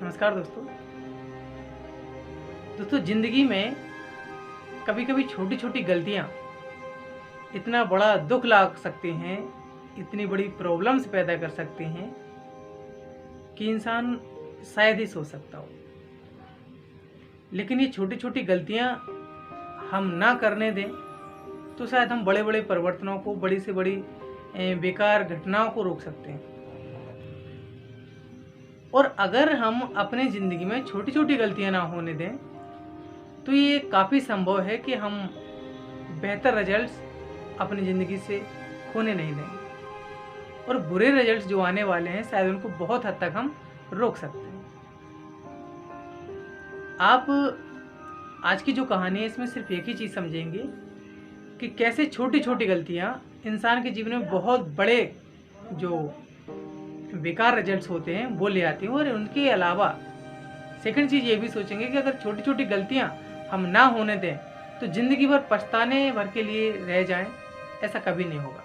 नमस्कार दोस्तों ज़िंदगी में कभी कभी छोटी छोटी गलतियाँ इतना बड़ा दुख ला सकती हैं, इतनी बड़ी प्रॉब्लम्स पैदा कर सकती हैं कि इंसान शायद ही सोच सकता हो। लेकिन ये छोटी छोटी गलतियाँ हम ना करने दें तो शायद हम बड़े बड़े परिवर्तनों को, बड़ी से बड़ी बेकार घटनाओं को रोक सकते हैं। और अगर हम अपने ज़िंदगी में छोटी छोटी गलतियां ना होने दें तो ये काफ़ी संभव है कि हम बेहतर रिजल्ट्स अपनी ज़िंदगी से होने नहीं देंगे और बुरे रिजल्ट्स जो आने वाले हैं शायद उनको बहुत हद तक हम रोक सकते हैं। आप आज की जो कहानी है इसमें सिर्फ एक ही चीज़ समझेंगे कि कैसे छोटी छोटी गलतियां इंसान के जीवन में बहुत बड़े जो बेकार रिजल्ट्स होते हैं वो ले आती हैं। और उनके अलावा सेकंड चीज़ ये भी सोचेंगे कि अगर छोटी छोटी गलतियां हम ना होने दें तो ज़िंदगी भर पछताने भर के लिए रह जाएं, ऐसा कभी नहीं होगा।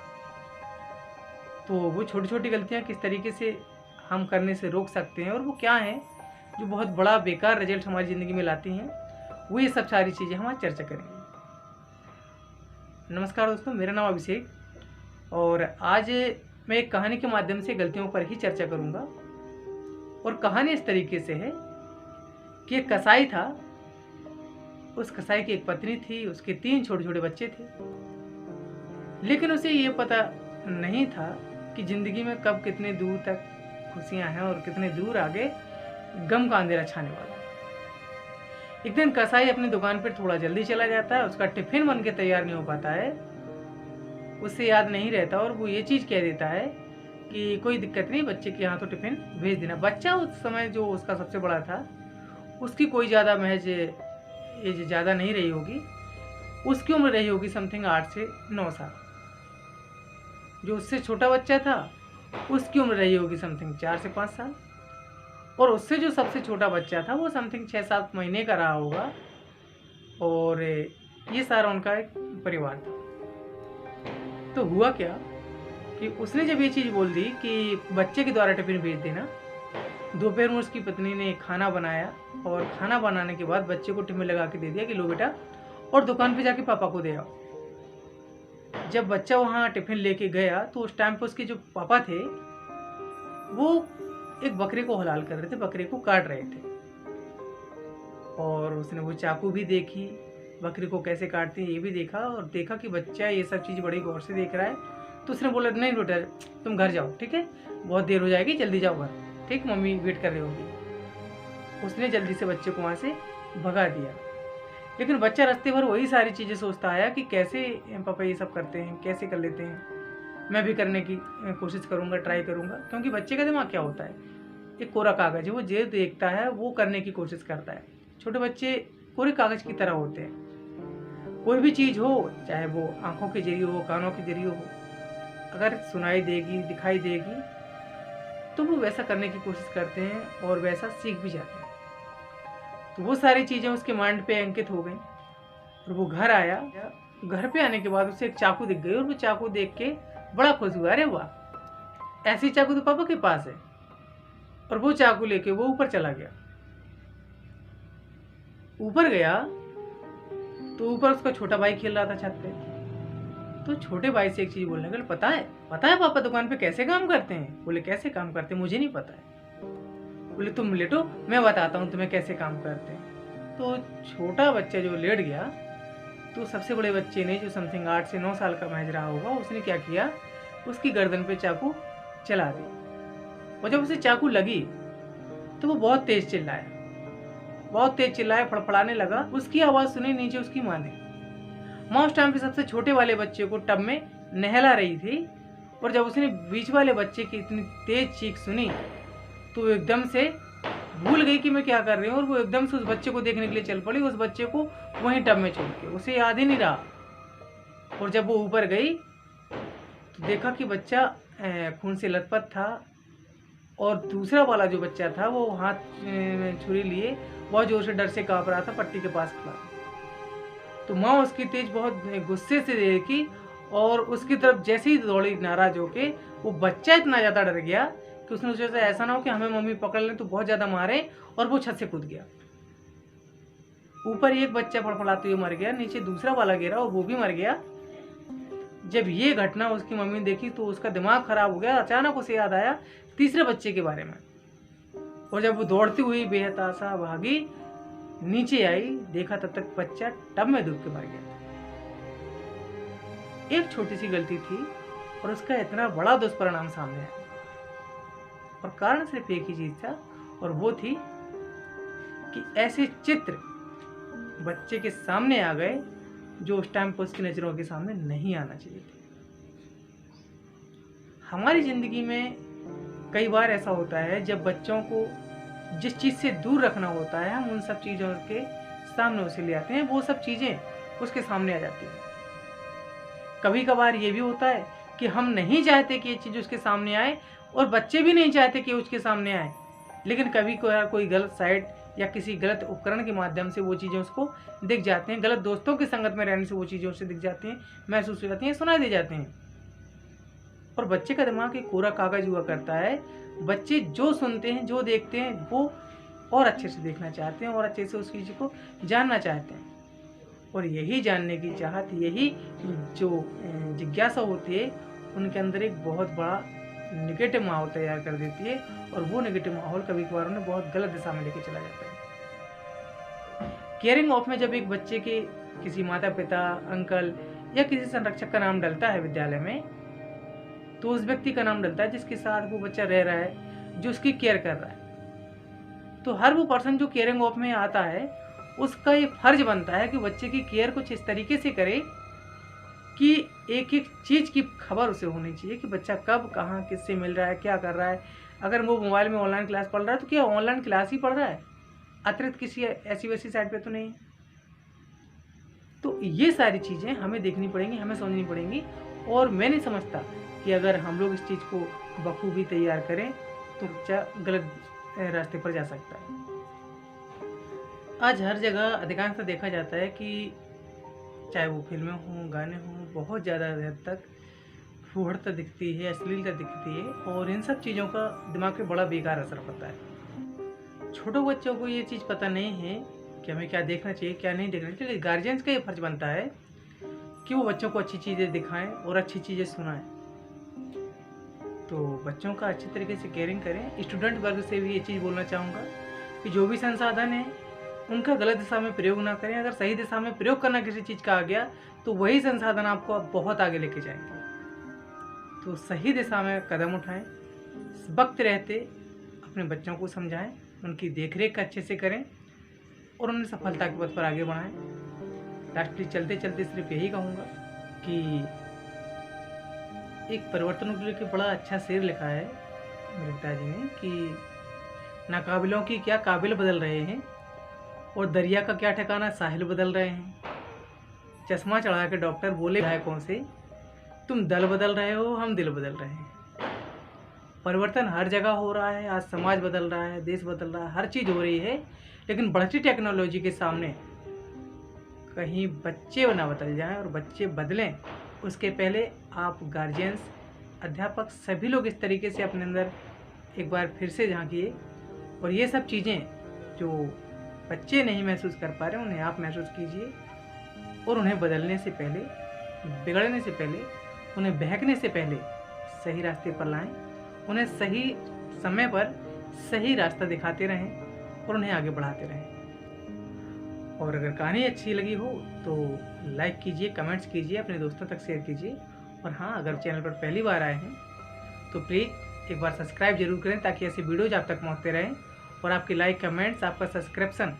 तो वो छोटी छोटी गलतियां किस तरीके से हम करने से रोक सकते हैं और वो क्या हैं जो बहुत बड़ा बेकार रिजल्ट हमारी ज़िंदगी में लाती हैं, वो ये सब सारी चीज़ें हम आज चर्चा करेंगे। नमस्कार दोस्तों, मेरा नाम अभिषेक और आज मैं एक कहानी के माध्यम से गलतियों पर ही चर्चा करूंगा। और कहानी इस तरीके से है कि एक कसाई था, उस कसाई की एक पत्नी थी, उसके 3 छोटे छोटे बच्चे थे। लेकिन उसे ये पता नहीं था कि ज़िंदगी में कब कितने दूर तक खुशियां हैं और कितने दूर आगे गम का अंधेरा छाने वाला है। एक दिन कसाई अपनी दुकान पर थोड़ा जल्दी चला जाता है, उसका टिफिन बन के तैयार नहीं हो पाता है, उससे याद नहीं रहता और वो ये चीज़ कह देता है कि कोई दिक्कत नहीं, बच्चे के यहाँ तो टिफिन भेज देना। बच्चा उस समय जो उसका सबसे बड़ा था, उसकी कोई ज़्यादा महज एज ज़्यादा नहीं रही होगी, उसकी उम्र रही होगी समथिंग 8 से 9 साल। जो उससे छोटा बच्चा था उसकी उम्र रही होगी समथिंग 4 से 5 साल और उससे जो सबसे छोटा बच्चा था वो समथिंग 6-7 महीने का रहा होगा। और ये सारा उनका एक परिवार था। तो हुआ क्या कि उसने जब ये चीज़ बोल दी कि बच्चे के द्वारा टिफिन भेज देना, दोपहर में उसकी पत्नी ने खाना बनाया और खाना बनाने के बाद बच्चे को टिफिन लगा के दे दिया कि लो बेटा और दुकान पे जाके पापा को दे आओ। जब बच्चा वहाँ टिफिन लेके गया तो उस टाइम पे उसके जो पापा थे वो एक बकरे को हलाल कर रहे थे, बकरे को काट रहे थे। और उसने वो चाकू भी देखी, बकरी को कैसे काटते हैं ये भी देखा और देखा कि बच्चा ये सब चीज़ बड़ी गौर से देख रहा है। तो उसने बोला नहीं बेटा तुम घर जाओ, ठीक है, बहुत देर हो जाएगी, जल्दी जाओ घर, ठीक, मम्मी वेट कर रही होगी। उसने जल्दी से बच्चे को वहाँ से भगा दिया। लेकिन बच्चा रास्ते भर वही सारी चीज़ें सोचता आया कि कैसे पापा ये सब करते हैं, कैसे कर लेते हैं, मैं भी करने की कोशिश करूँगा, ट्राई करूँगा। क्योंकि बच्चे का दिमाग क्या होता है, एक कोरा कागज़ है, वो जो देखता है वो करने की कोशिश करता है। छोटे बच्चे कोरे कागज़ की तरह होते हैं। कोई भी चीज़ हो, चाहे वो आँखों के जरिए हो, कानों के जरिए हो, अगर सुनाई देगी, दिखाई देगी तो वो वैसा करने की कोशिश करते हैं और वैसा सीख भी जाते हैं। तो वो सारी चीज़ें उसके माइंड पे अंकित हो गई और वो घर आया। घर पे आने के बाद उसे एक चाकू दिख गई और वो चाकू देख के बड़ा खुश हुआ, अरे वाह, ऐसी चाकू तो पापा के पास है। और वो चाकू लेके वो ऊपर चला गया। ऊपर गया तो ऊपर उसका छोटा भाई खेल रहा था छत पे। तो छोटे भाई से एक चीज़ बोलने लगा, पता है पापा दुकान पे कैसे काम करते हैं? बोले कैसे काम करते हैं, मुझे नहीं पता है। बोले तुम लेटो मैं बताता हूँ तुम्हें कैसे काम करते हैं। तो छोटा बच्चा जो लेट गया तो सबसे बड़े बच्चे ने, जो समथिंग 8 से 9 साल का महज रहा होगा, उसने क्या किया, उसकी गर्दन पे चाकू चला दी। और जब उसे चाकू लगी तो वो बहुत तेज चिल्लाया, फड़फड़ाने लगा। उसकी आवाज़ सुनी नीचे उसकी माँ ने। माँ उस टाइम पे सबसे छोटे वाले बच्चे को टब में नहला रही थी और जब उसने बीच वाले बच्चे की इतनी तेज चीख सुनी तो वो एकदम से भूल गई कि मैं क्या कर रही हूँ और वो एकदम से उस बच्चे को देखने के लिए चल पड़ी, उस बच्चे को वहीं टब में छोड़ के। उसे याद ही नहीं रहा। और जब वो ऊपर गई तो देखा कि बच्चा खून से लथपथ था और दूसरा वाला जो बच्चा था वो हाथ में छुरी लिए बहुत जोर से डर से काँप रहा था, पट्टी के पास खड़ा। तो माँ उसकी तेज बहुत गुस्से से देखी और उसकी तरफ जैसे ही दौड़ी नाराज होके, वो बच्चा इतना ज़्यादा डर गया कि उसने सोचा ऐसा ना हो कि हमें मम्मी पकड़ लें तो बहुत ज़्यादा मारे, और वो छत से कूद गया। ऊपर एक बच्चा फड़फड़ाते हुए मर गया, नीचे दूसरा वाला गिरा और वो भी मर गया। जब ये घटना उसकी मम्मी ने देखी तो उसका दिमाग खराब हो गया। अचानक उसे याद आया तीसरे बच्चे के बारे में, और जब वो दौड़ती हुई बेहताशा भागी, नीचे आई, देखा तब तक बच्चा टब में डूब के मर गया। एक छोटी सी गलती थी और उसका इतना बड़ा दुष्परिणाम सामने आया, और कारण सिर्फ एक ही चीज था, और वो थी कि ऐसे चित्र बच्चे के सामने आ गए जो उस टाइम पर उसकी नजरों के सामने नहीं आना चाहिए थे। हमारी जिंदगी में कई बार ऐसा होता है जब बच्चों को जिस चीज से दूर रखना होता है, हम उन सब चीजों के सामने उसे ले आते हैं, वो सब चीजें उसके सामने आ जाती हैं। कभी कभार ये भी होता है कि हम नहीं चाहते कि ये चीज उसके सामने आए, और बच्चे भी नहीं चाहते कि उसके सामने आए, लेकिन कभी कोई गलत साइट या किसी गलत उपकरण के माध्यम से वो चीज़ें उसको दिख जाते हैं, गलत दोस्तों की संगत में रहने से वो चीज़ें उससे दिख जाती हैं, महसूस हो जाती हैं, सुनाई दे जाते हैं। और बच्चे का दिमाग एक कोरा कागज हुआ करता है। बच्चे जो सुनते हैं, जो देखते हैं, वो और अच्छे से देखना चाहते हैं और अच्छे से उस चीज़ को जानना चाहते हैं। और यही जानने की चाहत, यही जो जिज्ञासा होती है, उनके अंदर एक बहुत बड़ा नेगेटिव माहौल तैयार कर देती है, और वो नेगेटिव माहौल कभी कभार उन्हें बहुत गलत दिशा में लेके चला जाता है। केयरिंग ऑफ में जब एक बच्चे के किसी माता पिता, अंकल या किसी संरक्षक का नाम डलता है विद्यालय में, तो उस व्यक्ति का नाम डलता है जिसके साथ वो बच्चा रह रहा है, जो उसकी केयर कर रहा है। तो हर वो पर्सन जो केयरिंग ऑफ में आता है, उसका ये फर्ज बनता है कि बच्चे की केयर कुछ इस तरीके से करे कि एक एक चीज़ की खबर उसे होनी चाहिए कि बच्चा कब, कहाँ, किससे मिल रहा है, क्या कर रहा है। अगर वो मोबाइल में ऑनलाइन क्लास पढ़ रहा है तो क्या ऑनलाइन क्लास ही पढ़ रहा है, अतिरिक्त किसी ऐसी वैसी साइट पे तो नहीं। तो ये सारी चीज़ें हमें देखनी पड़ेंगी, हमें समझनी पड़ेंगी। और मैं नहीं समझता कि अगर हम लोग इस चीज़ को बखूबी तैयार करें तो बच्चा गलत रास्ते पर जा सकता है। आज हर जगह अधिकांशतः देखा जाता है कि चाहे वो फिल्में हों, गाने हों, बहुत ज़्यादा हद तक फूहड़ता दिखती है, अश्लीलता दिखती है, और इन सब चीज़ों का दिमाग पे बड़ा बेकार असर पड़ता है। छोटे बच्चों को ये चीज़ पता नहीं है कि हमें क्या देखना चाहिए, क्या नहीं देखना चाहिए। गार्जियंस का ये फर्ज बनता है कि वो बच्चों को अच्छी चीज़ें दिखाएं और अच्छी चीज़ें सुनाएं। तो बच्चों का अच्छी तरीके से केयरिंग करें। स्टूडेंट वर्ग से भी ये चीज़ बोलना चाहूँगा कि जो भी संसाधन है उनका गलत दिशा में प्रयोग ना करें। अगर सही दिशा में प्रयोग करना किसी चीज़ का आ गया तो वही संसाधन आपको बहुत आगे लेके जाएंगे। तो सही दिशा में कदम उठाएं, वक्त रहते अपने बच्चों को समझाएं, उनकी देखरेख अच्छे से करें और उन्हें सफलता के पथ पर आगे बढ़ाएं। लास्टली चलते चलते सिर्फ यही कहूँगा कि एक परिवर्तन के लिए बड़ा अच्छा शेर लिखा है मेरे पिताजी ने कि नाकाबिलों की क्या काबिल बदल रहे हैं, और दरिया का क्या ठिकाना साहिल बदल रहे हैं। चश्मा चढ़ा के डॉक्टर बोले विधायकों से, तुम दल बदल रहे हो, हम दिल बदल रहे हैं। परिवर्तन हर जगह हो रहा है, आज समाज बदल रहा है, देश बदल रहा है, हर चीज़ हो रही है, लेकिन बढ़ती टेक्नोलॉजी के सामने कहीं बच्चे ना बदल जाएं। और बच्चे बदलें उसके पहले आप गार्जियंस, अध्यापक, सभी लोग इस तरीके से अपने अंदर एक बार फिर से झांकिए, और ये सब चीज़ें जो बच्चे नहीं महसूस कर पा रहे उन्हें आप महसूस कीजिए, और उन्हें बदलने से पहले, बिगड़ने से पहले, उन्हें बहकने से पहले सही रास्ते पर लाएं। उन्हें सही समय पर सही रास्ता दिखाते रहें और उन्हें आगे बढ़ाते रहें। और अगर कहानी अच्छी लगी हो तो लाइक कीजिए, कमेंट्स कीजिए, अपने दोस्तों तक शेयर कीजिए। और हाँ, अगर चैनल पर पहली बार आए हैं तो प्लीज़ एक बार सब्सक्राइब जरूर करें ताकि ऐसे वीडियोज आप तक पहुँचते रहें। और आपके लाइक, कमेंट्स, आपका सब्सक्रिप्शन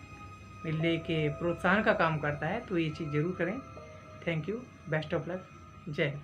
मिलने के प्रोत्साहन का काम करता है, तो ये चीज़ ज़रूर करें। Thank you, best of luck, जय हिंद।